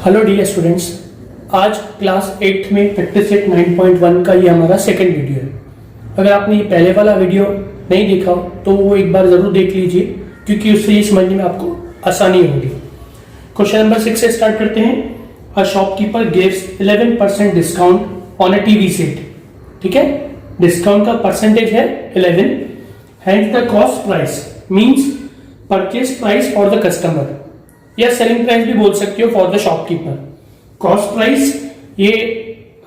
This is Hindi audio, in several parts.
हेलो डियर स्टूडेंट्स, आज क्लास 8 में प्रैक्टिस सेट 9.1 का ये हमारा सेकंड वीडियो है। अगर आपने ये पहले वाला वीडियो नहीं देखा हो तो वो एक बार ज़रूर देख लीजिए, क्योंकि उससे ये समझने में आपको आसानी होगी। क्वेश्चन नंबर 6 से स्टार्ट करते हैं। A shopkeeper gives 11% discount on a TV set. ठीक है, डिस्काउंट का परसेंटेज है 11, hence the cost price means purchase price for the customer, या सेलिंग प्राइस भी बोल सकते हो for the shopkeeper. Cost price ये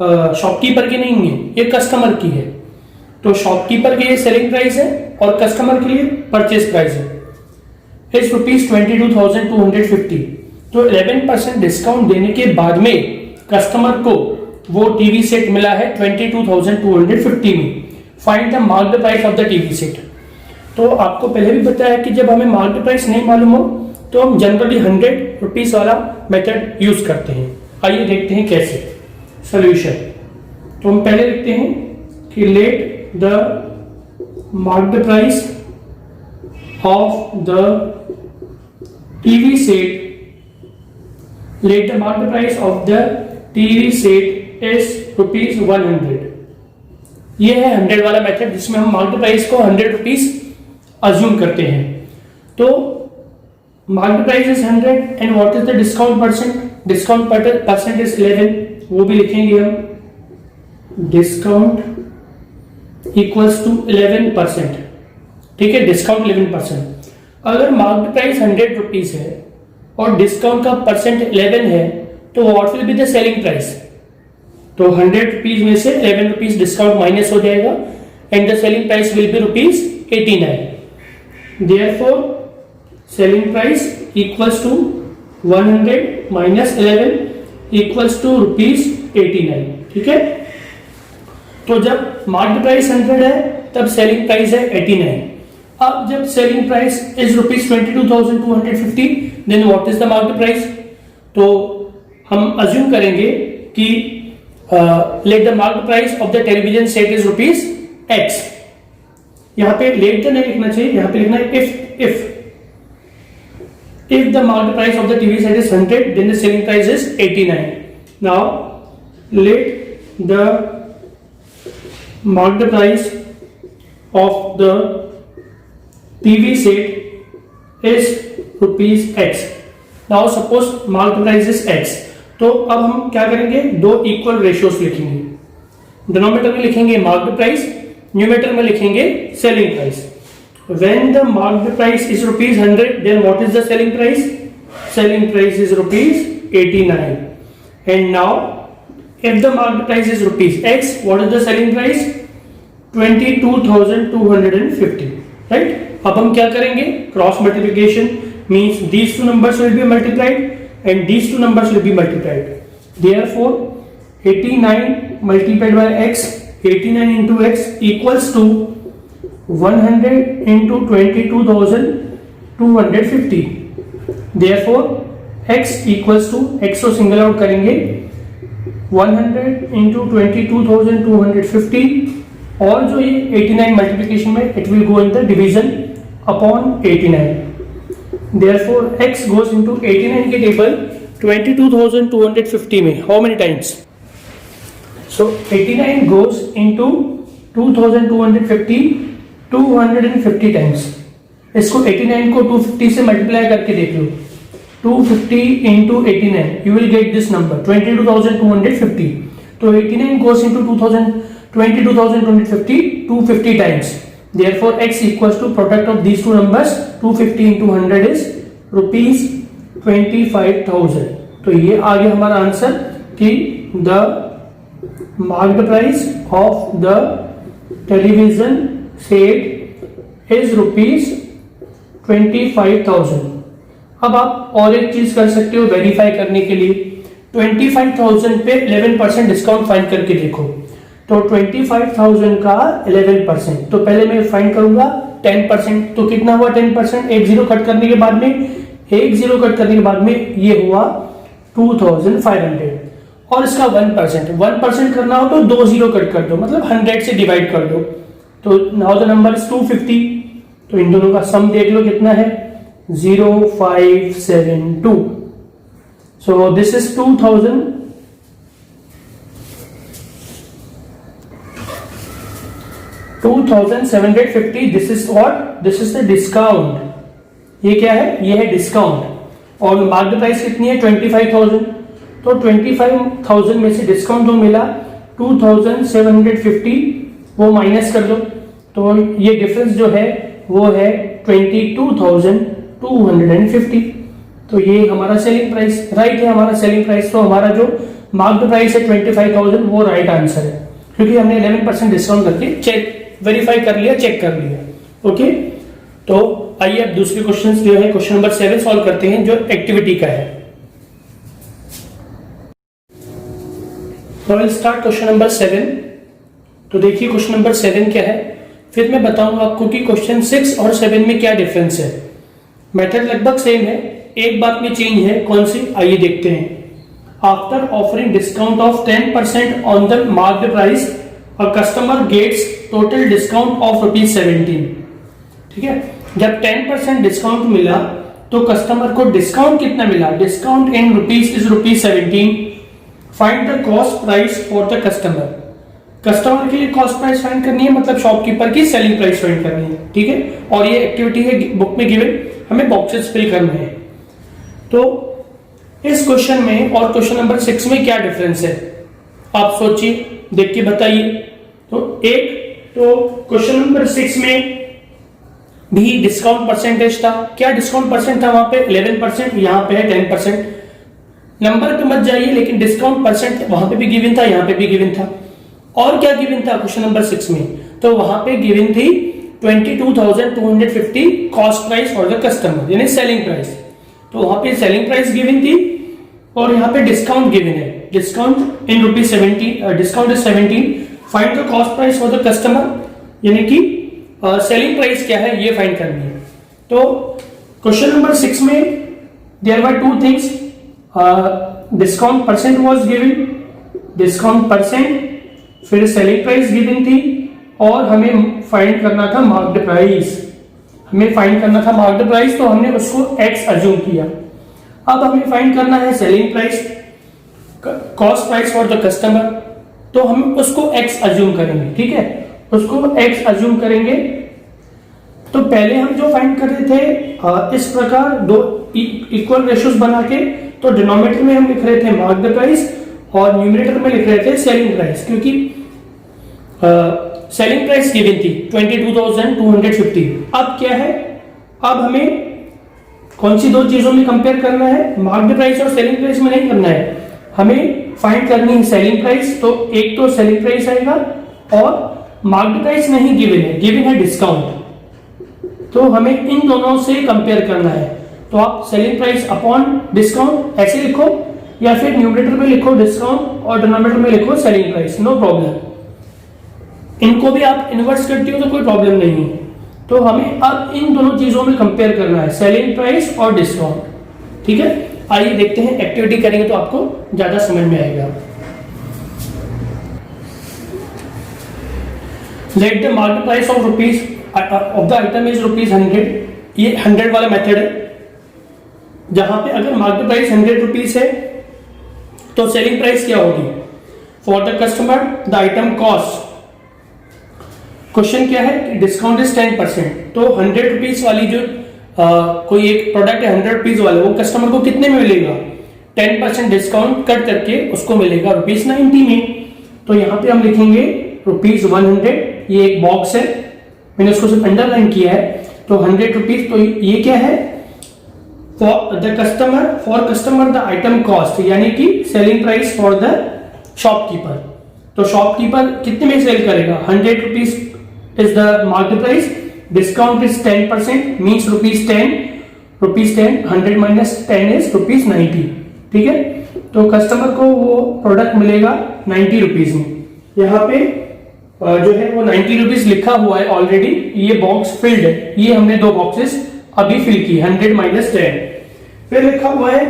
शॉपकीपर की नहीं है, ये कस्टमर की है। तो शॉपकीपर के लिए सेलिंग प्राइस है और कस्टमर के लिए परचेज प्राइस है। इस ₹22,250। तो 11% डिस्काउंट देने के बाद में कस्टमर को वो टीवी सेट मिला है 22,250 में। Find the marked price of the TV set. तो आपको पहले भी बताया कि जब हमें मार्क्ड प्राइस नहीं मालूम हो तो हम जनरली 100 रुपीज वाला मेथड यूज करते हैं। आइए देखते हैं कैसे। सॉल्यूशन, तो हम पहले लिखते हैं कि let the marked price of the TV set, let the marked price of the TV set is ₹100। ये है 100 वाला मेथड, जिसमें हम मार्क्ड प्राइस को 100 रुपीज अज्यूम करते हैं। तो market price is 100 and what is the discount percent? Discount percent is 11, वो भी लिखेंगे हम। Discount equals to 11%। ठीक है, डिस्काउंट 11%। अगर मार्केट प्राइस 100 रुपीज है और डिस्काउंट का परसेंट 11 है तो what will be the selling price? तो 100 रुपीज में से 11 रुपीज डिस्काउंट माइनस हो जाएगा and the selling price will be ₹89। Therefore, selling price equals to 100 minus 11 equals to ₹89। ठीक है, तो जब मार्केट प्राइस 100 है तब सेलिंग प्राइस है 89। अब जब selling price is ₹22,250, then what is the market price? तो हम अज्यूम करेंगे कि let the market price of the television set is ₹X। यहां पे लेट द नहीं लिखना चाहिए, यहां पे लिखना है if the market price of the TV set is 100, then the selling price is 89. Now let the market price of the TV set is ₹X. Now suppose market price is X, तो अब हम क्या करेंगे? दो इक्वल रेशियोस लिखेंगे। डिनोमिनेटर में लिखेंगे मार्केट प्राइस, न्यूमरेटर में लिखेंगे selling price. When the market price is ₹100, then what is the selling price? Selling price is ₹89. And now, if the market price is ₹X, what is the selling price? 22,250. Right? अब हम क्या करेंगे? Cross multiplication means these two numbers will be multiplied and these two numbers will be multiplied. Therefore, 89 multiplied by X, 89 into X equals to 100 into 22,250. Therefore, x equals to, x को सिंगल आउट करेंगे, 100 into 22,250, और जो ये 89 मल्टीप्लिकेशन में it will go in the division upon 89. Therefore, x goes into 89 के टेबल 22,250 में how many times? So 89 goes into 2250 250 times. इसको 89 को 250 से मल्टीप्लाई करके देख लो, 250 into 89 you will get this number 22,250. तो 89 goes into 22,250 250 times. Therefore x equals to product of these two numbers 250 into 100 is ₹25,000. तो ये आ गया हमारा आंसर कि the market price of the television set is ₹25,000. अब आप और एक चीज कर सकते हो वेरीफाई करने के लिए। 25,000 पे 11% डिस्काउंट फाइंड करके देखो। तो 25,000 का 11%, तो पहले मैं फाइंड करूंगा 10%। तो कितना हुआ 10%? एक जीरो कट करने के बाद में ये हुआ 2,500। और इसका 1% करना हो तो 2 जीरो कट कर दो, मतलब 100 से डिवाइड कर दो। तो नाउ द नंबर इज 250। तो इन दोनों का सम देख लो कितना है, 0572। So this is 2000 2750. This is what? This is the discount. ये क्या है? ये है डिस्काउंट। और मार्केट प्राइस कितनी है? 25,000। तो 25,000 में से डिस्काउंट जो मिला 2750 वो माइनस कर दो, तो ये डिफरेंस जो है वो है 22,250। तो ये हमारा सेलिंग प्राइस राइट है, हमारा सेलिंग प्राइस। तो हमारा जो मार्केट प्राइस है 25,000 वो राइट आंसर है, क्योंकि हमने 11% डिस्काउंट करके चेक वेरीफाई कर लिया, चेक कर लिया। ओके, तो आइए अब दूसरे क्वेश्चन जो है क्वेश्चन नंबर 7 सॉल्व करते हैं, जो एक्टिविटी का है। तो विल स्टार्ट क्वेश्चन नंबर 7। तो देखिए क्वेश्चन नंबर 7 क्या है, फिर मैं बताऊंगा आपको कि क्वेश्चन 6 और 7 में क्या डिफरेंस है। मेथड लगभग सेम है, एक बात में चेंज है, कौन सी? आइए देखते हैं। After offering discount of 10% on the marked price, a customer gets total discount of ₹17। ठीक है, जब 10% डिस्काउंट मिला तो कस्टमर को डिस्काउंट कितना मिला? Discount in rupees is ₹17। Find the cost price for the customer. Customer के लिए कॉस्ट प्राइस फाइंड करनी है, मतलब शॉपकीपर की सेलिंग प्राइस फाइंड करनी है। ठीक है, और ये एक्टिविटी है बुक में गिवन, हमें बॉक्सेस फिल करने हैं। तो इस क्वेश्चन में और क्वेश्चन नंबर 6 में क्या डिफरेंस है, आप सोचिए, देख के बताइए। तो क्वेश्चन नंबर 6 में भी डिस्काउंट परसेंटेज था। क्या डिस्काउंट परसेंट था? वहां पे 11%, यहां पे है 10%। नंबर पे मत जाइए, लेकिन डिस्काउंट परसेंट वहां पे भी गिवन था, यहां पे भी गिवन था। और क्या गिवन था क्वेश्चन नंबर 6 में? तो वहां पे गिवन थी 22,250 cost price for the customer, यानी सेलिंग प्राइस। तो वहां पे सेलिंग प्राइस गिवन थी और यहाँ पे डिस्काउंट गिवन है। Discount in ₹17, discount is 17। Find the cost price for the customer, यानी कि सेलिंग प्राइस क्या है ये फाइंड करनी है। तो क्वेश्चन नंबर 6 में there were two things, discount percent was given, discount percent, फिर सेलिंग प्राइस गिवन थी, और हमें फाइंड करना था मार्क्ड प्राइस। हमें फाइंड करना था मार्क्ड प्राइस, तो हमने उसको x अज्यूम किया। अब हमें फाइंड करना है selling price, cost price for the customer, तो हम उसको x अज्यूम करेंगे। ठीक है, उसको x अज्यूम करेंगे। तो पहले हम जो फाइंड कर रहे थे इस प्रकार दो इक्वल रेशियोज बना के, तो डिनोमिनेटर में हम लिख रहे थे मार्क्ड प्राइस और न्यूमरेटर में लिख रहे थे सेलिंग प्राइस, क्योंकि सेलिंग प्राइस गिवन थी 22,250। अब क्या है, अब हमें कौन सी दो चीजों में कंपेयर करना है? मार्क्ड प्राइस और सेलिंग प्राइस में नहीं करना है, हमें फाइंड करनी है सेलिंग प्राइस। तो एक तो सेलिंग प्राइस आएगा, और मार्क्ड प्राइस नहीं गिवन है, गिवन है डिस्काउंट। तो हमें इन दोनों से कंपेयर करना है। तो आप सेलिंग प्राइस अपॉन डिस्काउंट ऐसे लिखो, या फिर न्यूमरेटर में लिखो डिस्काउंट और डिनोमिनेटर में लिखो सेलिंग प्राइस, नो प्रॉब्लम। इनको भी आप इन्वर्स करते हो तो कोई प्रॉब्लम नहीं है। तो हमें अब इन दोनों चीजों में कंपेयर करना है, सेलिंग प्राइस और डिस्काउंट। ठीक है, आइए देखते हैं, एक्टिविटी करेंगे तो आपको ज्यादा समझ में आएगा। Late the market price of rupees of the item is ₹100। ये 100 वाला मेथड है, जहां पे अगर मार्केट प्राइस 100 रुपीज है तो सेलिंग प्राइस क्या होगी? For the customer the item cost. Question क्या है? Discount is 10%। तो 100 रुपीज वाली जो कोई एक प्रोडक्ट है 100 रुपीज वाला, वो कस्टमर को कितने में मिलेगा? 10% डिस्काउंट कट करके उसको मिलेगा ₹90 में। तो यहाँ पे हम लिखेंगे ₹100। ये एक बॉक्स है, मैंने उसको सिर्फ अंडरलाइन किया है। तो 100 रुपीज, तो ये क्या है? For the customer the item cost, यानी कि selling price for the shopkeeper. तो शॉपकीपर कितने में सेल करेगा? 100 rupees is the market price, discount is 10%, means ₹10, 100 minus 10 is ₹90। ठीक है, तो कस्टमर को वो प्रोडक्ट मिलेगा 90 रुपीज में। यहाँ पे जो है वो 90 रुपीज लिखा हुआ है ऑलरेडी, ये बॉक्स फिल्ड है, ये हमने दो बॉक्सेस अभी फिल की, 100 minus 10। फिर लिखा हुआ है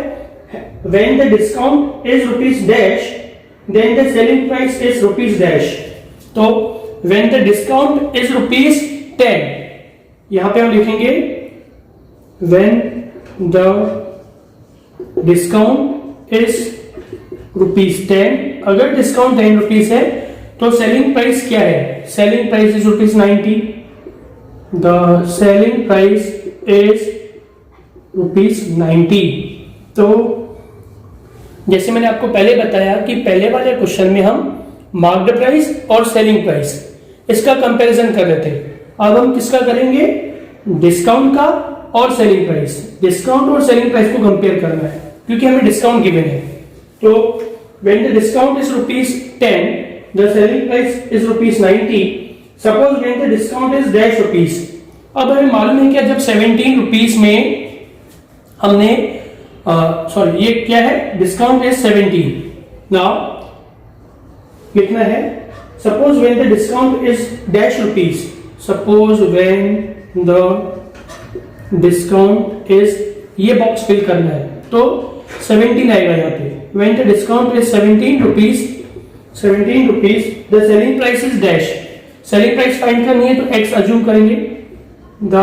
when the discount is ₹dash, then the selling price is ₹dash। तो when the discount is ₹10, यहां पे हम लिखेंगे when the discount इज ₹10। अगर डिस्काउंट 10 रुपीज है तो सेलिंग प्राइस क्या है? Selling price is ₹90। The selling price is ₹90। तो जैसे मैंने आपको पहले बताया कि पहले वाले क्वेश्चन में हम मार्क्ड प्राइस और सेलिंग प्राइस इसका कंपैरिजन कर रहे थे। अब हम किसका करेंगे? डिस्काउंट का और सेलिंग प्राइस। डिस्काउंट और सेलिंग प्राइस को कंपेयर करना है क्योंकि हमें डिस्काउंट गिवन है। तो when the discount is ₹10, the selling price is ₹90. Suppose when the discount is dash rupees. अब हमें मालूम है कि जब 17 रुपीज में हमने सॉरी ये क्या है? Discount is 17। नाउ लिखना है suppose when the discount is dash rupees. Suppose when the discount is, ये बॉक्स फिल करना है तो 17 आएगा यहाँ पे। When the discount is 17 rupees, the selling price is dash. Selling price find करनी है तो एक्स अज्यूम करेंगे। The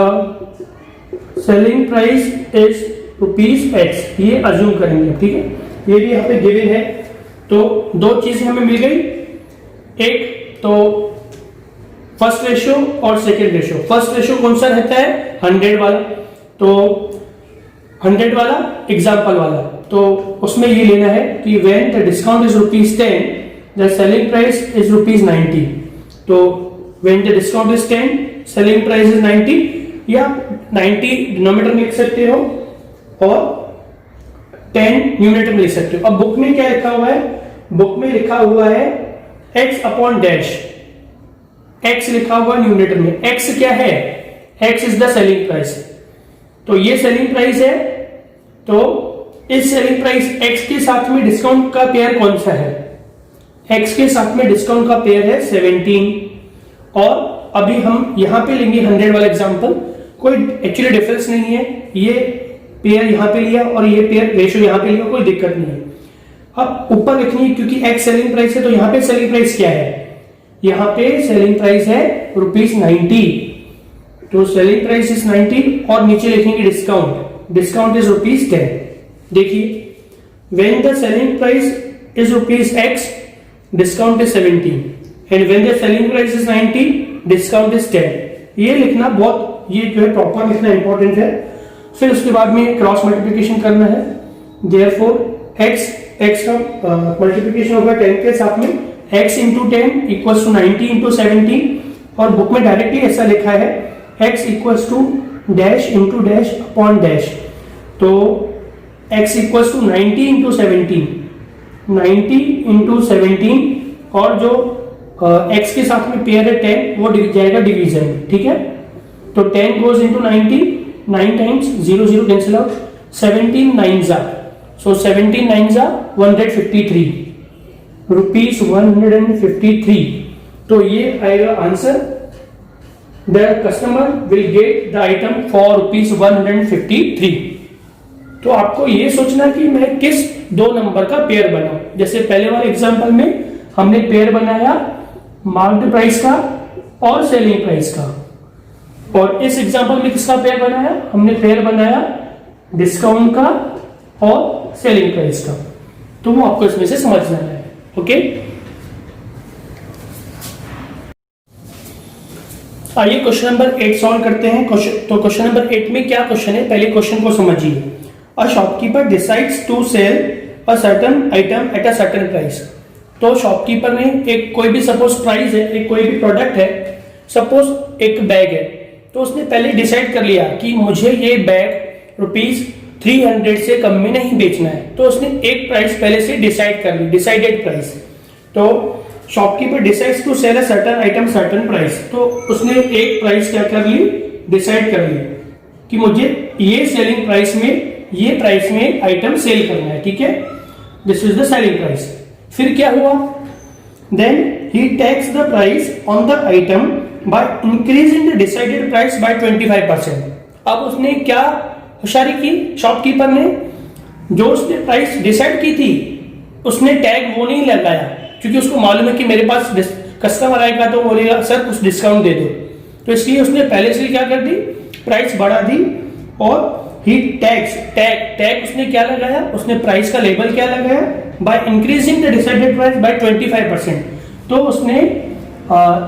selling price is ₹X, ये अज्यूम करेंगे। ठीक है, ये भी यहाँ पे गिवन है। तो दो चीजें हमें मिल गई, एक तो फर्स्ट रेशियो और सेकेंड रेशियो। फर्स्ट रेशियो कौन सा रहता है? 100 वाला। तो 100 वाला एग्जाम्पल वाला, तो उसमें ये लेना है कि when the discount is ₹10, the selling price is ₹90। तो when the discount is 10, selling price is 90, या 90 डिनोमिनेटर में लिख सकते हो और 10 न्यूमरेटर में लिख सकते हो। अब बुक में क्या लिखा हुआ है? बुक में लिखा हुआ है x अपॉन डैश। x लिखा हुआ न्यूमरेटर में। x क्या है? x is the selling price. तो ये सेलिंग प्राइस है। तो इस सेलिंग प्राइस x के साथ में डिस्काउंट का पेयर कौन सा है? x के साथ में डिस्काउंट का पेयर है 17। और अभी हम यहां पे लेंगे 100 वाला एग्जांपल। कोई एक्चुअली डिफरेंस नहीं है, ये पेयर यहां पे लिया और ये पेयर रेशियो यहां पे लिया, कोई दिक्कत नहीं है। अब ऊपर लिखनी है क्योंकि x सेलिंग प्राइस है, तो यहां पे सेलिंग प्राइस क्या है? यहां पे सेलिंग प्राइस है ₹90। तो सेलिंग प्राइस इज 90 और नीचे लिखेंगे डिस्काउंट। Discount is ₹10। देखिए, when the selling price is ₹X, discount is 17, and when the selling price is 90, discount is 10। ये लिखना बहुत, ये जो है प्रॉपर लिखना इंपॉर्टेंट है। फिर उसके बाद में क्रॉस मल्टीप्लिकेशन करना है। देयरफॉर x का मल्टीप्लिकेशन होगा 10 के साथ में, x into 10 equals to 90 into 17। और बुक में डायरेक्टली ऐसा लिखा है x equals to dash into dash upon dash. तो x equals to 90 into 17, 90 into 17, और जो x के साथ में पेयर है 10, वो जाएगा डिवीजन में। ठीक है, तो 10 goes into 90, 9 times 0 0 cancel out, 17 9s are, so 17 9s are 153 rupees 153। तो ये आएगा answer. The customer will get the item for ₹153। तो आपको ये सोचना कि मैं किस दो नंबर का पेयर बनाऊं। जैसे पहले वाले एग्जांपल में हमने पेयर बनाया मार्क्ड प्राइस का और सेलिंग प्राइस का, और इस एग्जांपल में किसका पेयर बनाया? हमने पेयर बनाया डिस्काउंट का और सेलिंग प्राइस का। तो वो आपको इसमें से समझना है। ओके, आइए क्वेश्चन नंबर 8 सॉल्व करते हैं। तो क्वेश्चन नंबर 8 में क्या क्वेश्चन है, पहले क्वेश्चन को समझिए। A shopkeeper decides to sell a certain item at a certain price. तो शॉपकीपर ने एक कोई भी सपोज प्राइस है, एक कोई भी प्रोडक्ट है, सपोज एक बैग है, तो उसने पहले डिसाइड कर लिया कि मुझे ये बैग ₹300 से कम में नहीं बेचना है। तो उसने एक प्राइस पहले से डिसाइड कर ली, डिसाइडेड प्राइस। तो shopkeeper decides to sell a certain item certain price. तो उसने एक प्राइस क्या कर ली? डिसाइड कर ली कि मुझे ये सेलिंग प्राइस में, ये प्राइस में आइटम सेल करना है। ठीक है, this is the selling price. फिर क्या हुआ? Then he takes the price on the item by increasing the decided price by 25%। अब उसने क्या होशियारी की शॉपकीपर ने? जो उसने प्राइस डिसाइड की थी उसने टैग वो नहीं लगाया, क्योंकि उसको मालूम है कि मेरे पास कस्टमर आएगा तो बोलेगा सर कुछ डिस्काउंट दे दो। तो इसलिए उसने पहले से क्या कर दी? प्राइस बढ़ा दी और ही टैग उसने क्या लगाया, उसने प्राइस का लेबल क्या लगाया, bye increasing the decided price by 25%। तो उसने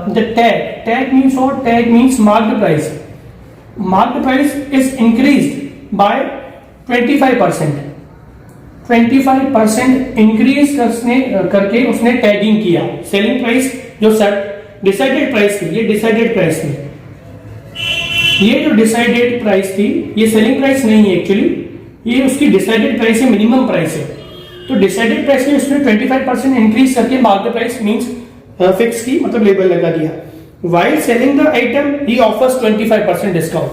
द टैग मीन्स और tag means marked price is increased by 25%। 25% increase करके उसने टैगिंग किया। सेलिंग प्राइस जो डिसाइडेड प्राइस थी, ये डिसाइडेड प्राइस थी, ये जो डिसाइडेड प्राइस थी ये सेलिंग प्राइस नहीं है एक्चुअली, ये उसकी डिसाइडेड प्राइस है, मिनिमम प्राइस है। तो डिसाइडेड प्राइस में उसने 25% इंक्रीज करके मार्केट प्राइस मींस फिक्स की, मतलब लेबल लगा दिया। While selling the item he offers 25% discount.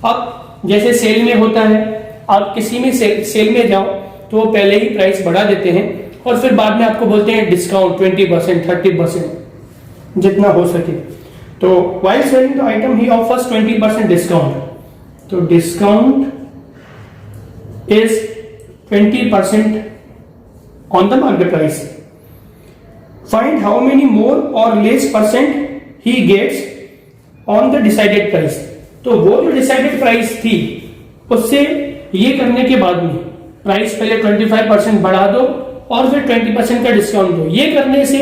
अब जैसे सेल में होता है, आप किसी में सेल में जाओ तो वो पहले ही प्राइस बढ़ा देते हैं और फिर बाद में आपको बोलते हैं डिस्काउंट 20%, 30%, जितना हो सके। तो while selling the item he offers 20% discount. तो discount is 20% on the market price. Find how many more or less percent he gets on the decided price. तो वो जो decided price थी उससे ये करने के बाद में प्राइस पहले 25% बढ़ा दो और फिर 20% का डिस्काउंट दो। ये करने से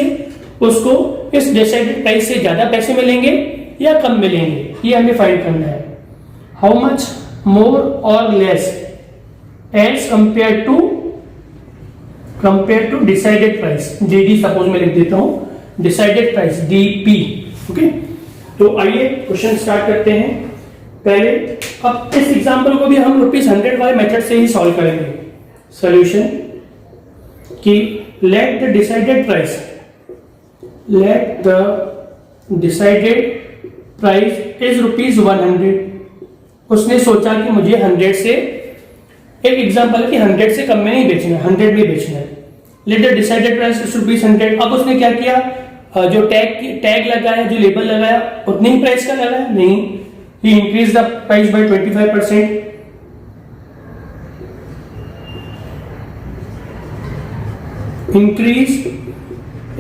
उसको इस डिसाइडेड प्राइस से ज्यादा पैसे मिलेंगे या कम मिलेंगे, ये हमें फाइंड करना है। हाउ मच मोर और less as compare to decided price, जेडी सपोज मैं लिख देता हूं, डिसाइडेड प्राइस डीपी। ओके, तो आइए क्वेश्चन स्टार्ट करते हैं। पहले अब इस एग्जांपल को भी हम ₹100 वाले मेथड से ही सॉल्व करेंगे। सॉल्यूशन कि let the decided price is ₹100। उसने सोचा कि मुझे 100 से, एक एग्जांपल है कि 100 से कम में नहीं बेचना है, 100 में बेचना है। Let the decided price is ₹100। अब उसने क्या किया, जो टैग लगाया, जो लेबल लगाया, उतने ही प्राइस का लगाया नहीं, he increase the price by 25%। Increase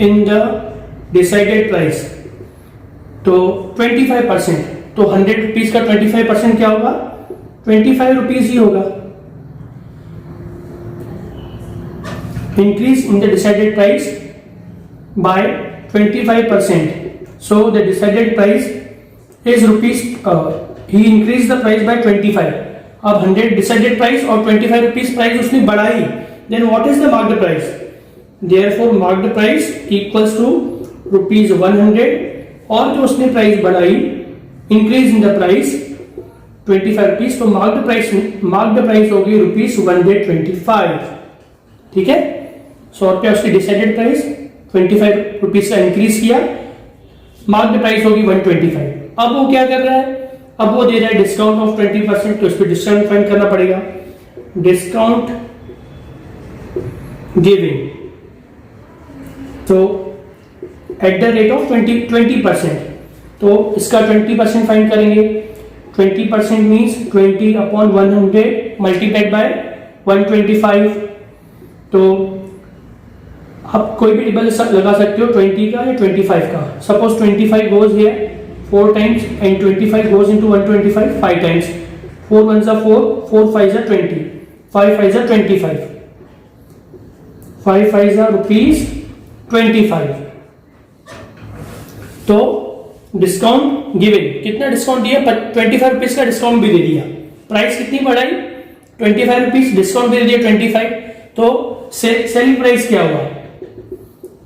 in the decided price, तो 25%, तो 100 रुपीज का 25% क्या होगा, 25 रुपीज ही होगा। Increase in the decided price by 25%, so the decided price is rupees, he increase the price by 25। अब 100 डिसाइडेड प्राइस और 25 रुपीज प्राइस उसने बढ़ाई, then what is the market price, therefore marked price equals to ₹100। और जो उसने प्राइस बढ़ाई, increase in the price 25 rupees, तो मार्क्ड प्राइस होगी ₹125। ठीक है, 100 रुपया उसकी डिसाइडेड प्राइस, 25 रुपीज का इंक्रीज किया, मार्क्ड प्राइस होगी 125। अब वो क्या कर रहा है, अब वो दे रहा है डिस्काउंट ऑफ 20%, तो इस पर डिस्काउंट फाइंड करना पड़ेगा। डिस्काउंट गिविंग, तो एट द रेट ऑफ 20%, तो इसका 20% फाइंड करेंगे। 20% मीन्स 20/100 मल्टीप्लाइड बाय 125। तो आप कोई भी टेबल लगा सकते हो 20 का या 25 का। Suppose 25 goes here 4 times and 25 goes into 125 5 times. 4 1s are 4, 4 5s are 20, 5 5s are 25, 5 5s are ₹25। तो डिस्काउंट गिवन, कितना डिस्काउंट दिया, 25 रुपीज का डिस्काउंट भी दे दिया। प्राइस कितनी बढ़ाई, 25 रुपीज, डिस्काउंट भी दे दिया 25। तो सेलिंग प्राइस क्या हुआ,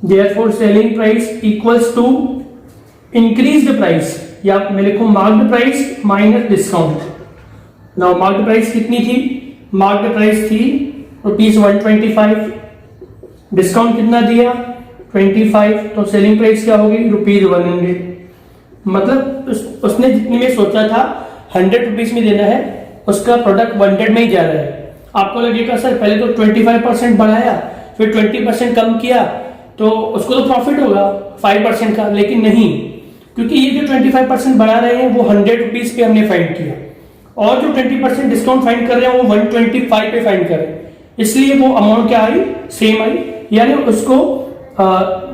therefore selling price equals to increase the price, या मैं लिखूं marked price minus discount. Now marked price कितनी थी, मार्क्ड प्राइस थी ₹125, डिस्काउंट कितना दिया 25, तो सेलिंग प्राइस क्या होगी ₹100। मतलब उसने जितने में सोचा था 100 रुपीज में देना है, उसका प्रोडक्ट 100 में ही जा रहा है। आपको लगेगा सर पहले तो 25% बढ़ाया फिर 20% कम किया तो उसको तो प्रॉफिट होगा 5% का, लेकिन नहीं, क्योंकि ये जो 25% बढ़ा रहे हैं वो 100 रुपीज पे हमने फाइंड किया और जो 20% डिस्काउंट फाइंड कर रहे हैं वो 125 पे फाइंड कर रहे हैं, इसलिए वो अमाउंट क्या आई, सेम आई। यानी उसको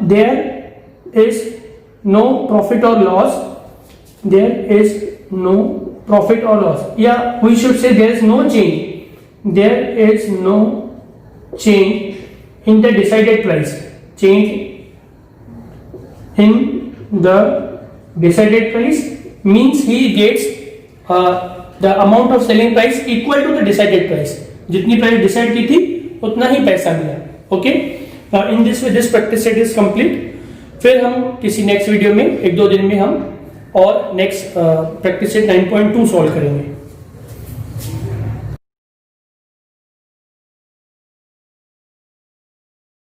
देयर इज नो प्रॉफिट और loss, there is no profit और लॉस, या we should say there is no change, there is no change in the decided price, change in the decided price means he gets the amount of selling price equal to the decided price, जितनी प्राइस डिसाइड की थी उतना ही पैसा मिला। Okay, in this way this practice set is complete. फिर हम किसी नेक्स्ट वीडियो में 1-2 दिन में हम और नेक्स्ट प्रैक्टिस सेट 9.2 सॉल्व करेंगे।